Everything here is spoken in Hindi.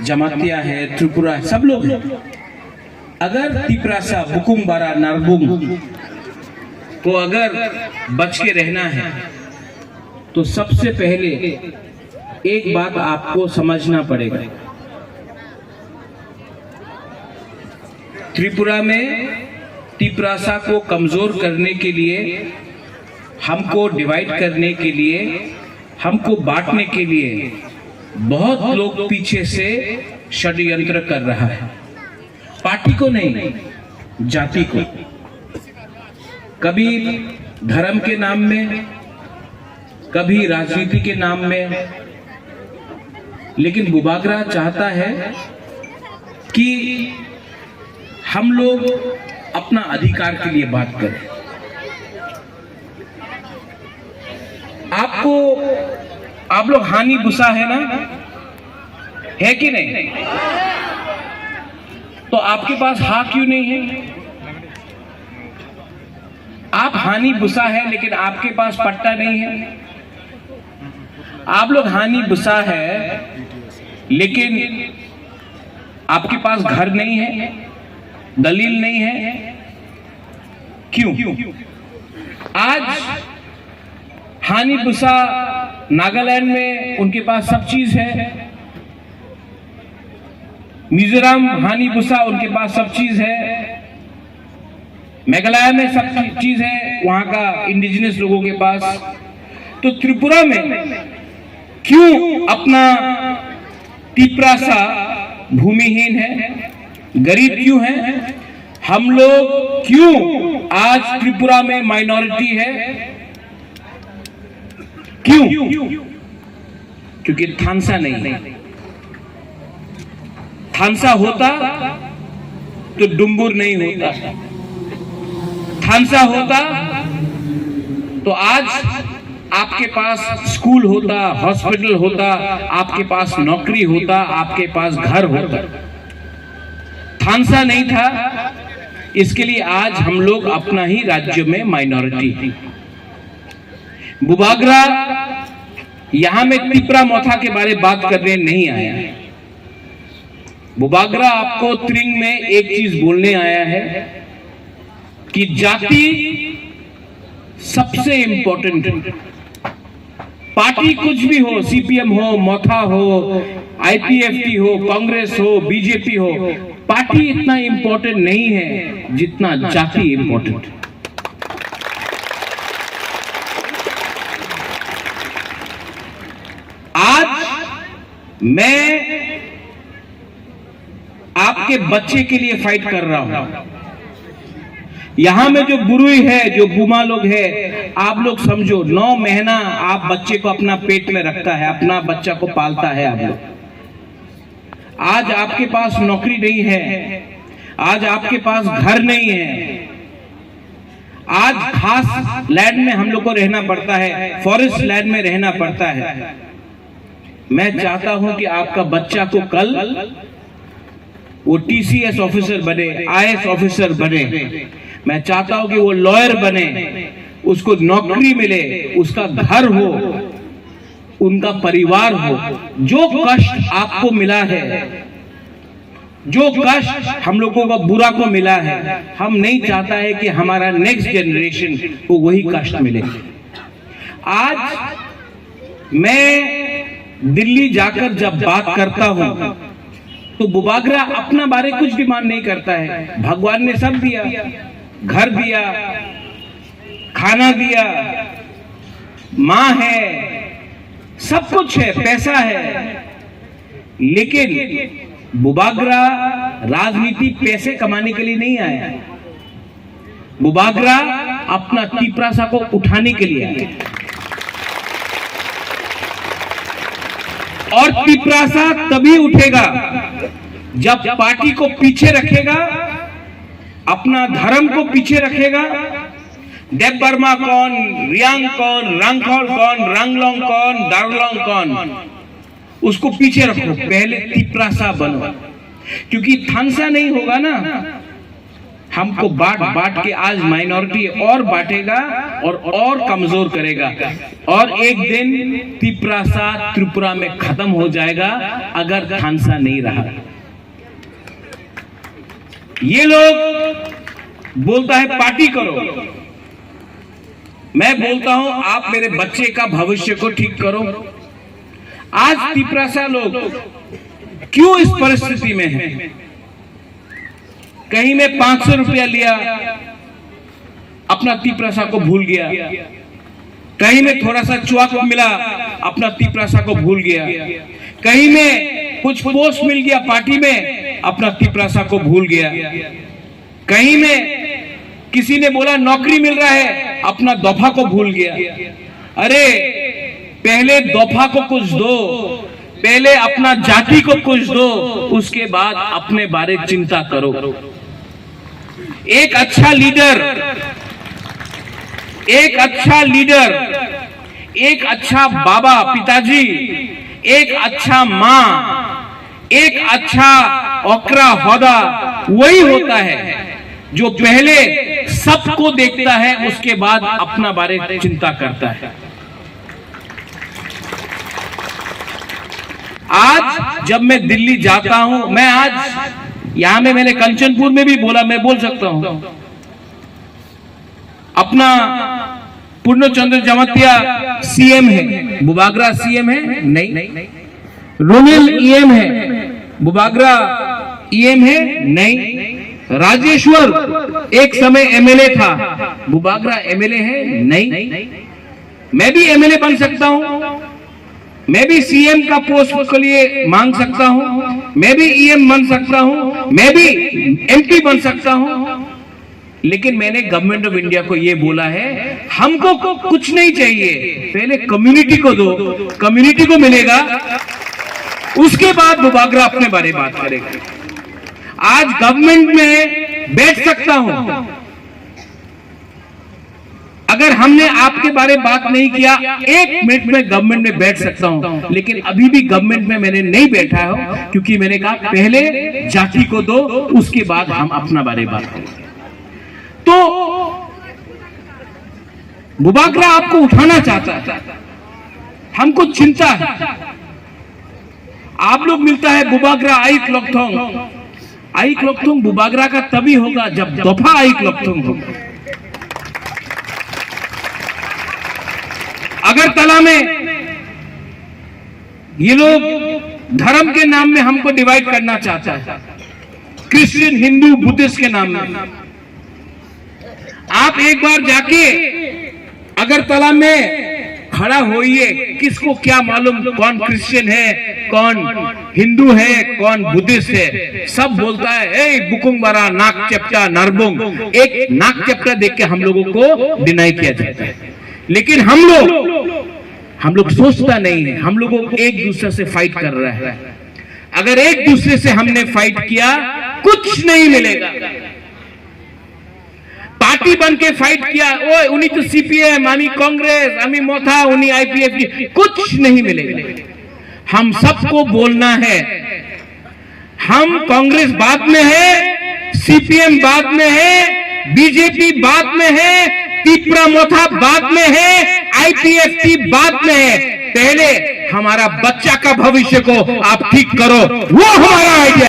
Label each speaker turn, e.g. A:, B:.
A: जमातिया है, त्रिपुरा है, सब लोग हैं। अगर तिपरासा, बुकुम बारा, नारबुंग को अगर बच के रहना है तो सबसे पहले एक बात आपको समझना पड़ेगा। त्रिपुरा में तिपरासा को कमजोर करने के लिए, हमको डिवाइड करने के लिए, हमको बांटने के लिए बहुत लोग पीछे से षड्यंत्र कर रहा है। पार्टी को नहीं, जाति को। कभी धर्म के नाम में, कभी राजनीति के नाम में। लेकिन बुबागरा चाहता है कि हम लोग अपना अधिकार के लिए बात करें। आप लोग हानि बुसा है ना, है कि नहीं? तो आपके पास हा क्यों नहीं है? आप हानि बुसा है लेकिन आपके पास पट्टा नहीं है। आप लोग हानि बुसा है लेकिन आपके पास घर नहीं है, दलील नहीं है। क्यों? आज हानि बुसा नागालैंड में उनके पास सब चीज है, मिजोरम हानि बुसा उनके पास सब चीज है, मेघालय में सब चीज है वहां का इंडिजिनस लोगों के पास। तो त्रिपुरा में क्यों अपना तिपरासा भूमिहीन है, गरीब क्यों है? हम लोग क्यों आज त्रिपुरा में माइनॉरिटी है? क्यों? क्योंकि थानसा नहीं है। थानसा होता तो डुम्बुर नहीं होता, थानसा होता तो आज आपके पास स्कूल होता, हॉस्पिटल होता, आपके पास नौकरी होता, आपके पास घर होता। थानसा नहीं था, इसके लिए आज हम लोग अपना ही राज्य में माइनॉरिटी। बुबागरा यहां में तिपरा मोथा के बारे में बात करने नहीं आया। बुबागरा आपको त्रिंग में एक चीज बोलने आया है कि जाति सबसे इंपॉर्टेंट। पार्टी कुछ भी हो, सीपीएम हो, मोथा हो, आईपीएफटी हो, कांग्रेस हो, बीजेपी हो, पार्टी इतना इंपॉर्टेंट नहीं है जितना जाति इंपॉर्टेंट। आज मैं आपके बच्चे के लिए फाइट कर रहा हूं। यहां में जो बुरुई है, जो बुमा लोग है, आप लोग समझो 9 महीना आप बच्चे को अपना पेट में रखता है, अपना बच्चा को पालता है आप लोग। आज आपके पास नौकरी नहीं है, आज आपके पास घर नहीं है, आज खास लैंड में हम लोग को रहना पड़ता है, फॉरेस्ट लैंड में रहना पड़ता है। मैं चाहता हूं कि आपका बच्चा को कल वो टीसीएस ऑफिसर बने, आईएएस ऑफिसर बने। मैं चाहता हूं कि वो लॉयर बने, उसको नौकरी मिले, उसका घर हो, उनका परिवार हो। जो कष्ट आपको मिला है, जो कष्ट हम लोगों को बुरा को मिला है, हम नहीं चाहता है कि हमारा नेक्स्ट जनरेशन को वही कष्ट मिले। आज मैं दिल्ली जाकर जब बात करता हूं तो बुबागरा अपना बारे कुछ डिमांड नहीं करता है। भगवान ने सब दिया, घर दिया, खाना दिया, मां है, सब कुछ है, पैसा है। लेकिन बुबागरा राजनीति पैसे कमाने के लिए नहीं आया। बुबागरा अपना तिपरासा को उठाने के लिए आया। और तिपरासा तभी उठेगा जब पार्टी को पीछे रखेगा, अपना धर्म को पीछे रखेगा। देव बर्मा कौन, रियांग कौन, रंगखोल कौन, रंगलोंग कौन, दारलोंग कौन, उसको पीछे रखो, पहले तिपरासा बनो। क्योंकि थानसा नहीं होगा ना हमको बांट बांट के आज माइनॉरिटी और बांटेगा और कमजोर करेगा, और एक दिन तिपरासा त्रिपुरा में खत्म हो जाएगा अगर थानसा नहीं रहा। ये लोग बोलता है पार्टी करो, मैं बोलता हूं आप मेरे बच्चे का भविष्य को ठीक करो। आज तिपरासा लोग क्यों इस परिस्थिति में है? कहीं में 500 रुपया लिया, अपना तिपरासा को भूल गया, कहीं में थोड़ा सा चुआक मिला, अपना तिपरासा को भूल गया, कहीं में कुछ पोस्ट मिल गया पार्टी में, अपना तिपरासा को भूल गया, कहीं में किसी ने बोला नौकरी मिल रहा है, अपना दफा को भूल गया। अरे पहले दफा को कुछ दो, पहले अपना जाति को कुछ दो, उसके बाद अपने बारे चिंता करो। एक अच्छा लीडर, एक अच्छा लीडर, एक अच्छा बाबा पिताजी, एक अच्छा मां, एक अच्छा औकरा होदा वही होता है जो पहले सबको देखता है, उसके बाद अपना बारे चिंता करता है। आज जब मैं दिल्ली जाता हूं, मैं आज यहां में मैंने कंचनपुर में भी बोला, मैं बोल सकता हूं, अपना पूर्णचंद्र जमातिया सीएम है, बुबागरा सीएम है नहीं, रोनिल ईएम है, बुबागरा ईएम है नहीं, राजेश्वर एक समय एमएलए था, बुबागरा एमएलए है नहीं। मैं भी एमएलए बन सकता हूं, मैं भी सीएम का पोस्ट के लिए मांग सकता हूं, मैं भी ईएम बन सकता हूं, मैं भी एमपी बन सकता हूं, लेकिन मैंने गवर्नमेंट ऑफ इंडिया को यह बोला है हमको कुछ नहीं चाहिए, पहले कम्युनिटी को दो, कम्युनिटी को मिलेगा, उसके बाद बुबागरा अपने बारे में बात करेगा। आज गवर्नमेंट में बैठ सकता हूं, अगर हमने आपके बारे में बात नहीं किया 1 मिनट में गवर्नमेंट में बैठ सकता हूं, लेकिन अभी भी गवर्नमेंट में मैंने नहीं बैठा हूं, क्योंकि मैंने कहा पहले जाति को दो, उसके बाद हम अपना बारे में बात करेंगे। तो बुबागरा आपको उठाना चाहता है, हमको चिंता है। आप लोग मिलता है बुबागरा आई क्लॉकथोंग बुबागरा का तभी होगा जब दफा आई क्लॉकथोंग होगा। अगरतला में ये लोग धर्म के नाम में हमको डिवाइड करना चाहता है, क्रिश्चियन हिंदू बुद्धिस्ट के नाम में। आप एक बार जाके अगरतला में खड़ा होइए, किसको क्या मालूम कौन क्रिश्चियन है, कौन हिंदू है, कौन बुद्धिस्ट है। सब बोलता है ए बुकुंग बरा नाक चपटा नरबुंग, एक नाक चपटा देख के हम लोगों को डिनाई किया जाता है। लेकिन हम लोग सोचता नहीं है, हम लोगों को एक दूसरे से फाइट कर रहा है। अगर एक दूसरे से हमने फाइट किया कुछ नहीं मिलेगा। पार्टी बन के फाइट किया, ओए उन्हीं तो सीपीएम, आमी कांग्रेस, आमी मोथा, उन्हीं आईपीएफ की, कुछ नहीं मिलेगा। हम सबको बोलना है, हम कांग्रेस बाद में है, सीपीएम बाद में है, बीजेपी बाद में है, तिपरा मोथा बाद में है, आईपीएफटी बाद में है। पहले हमारा बच्चा का भविष्य को आप ठीक करो, वो हमारा आइडिया।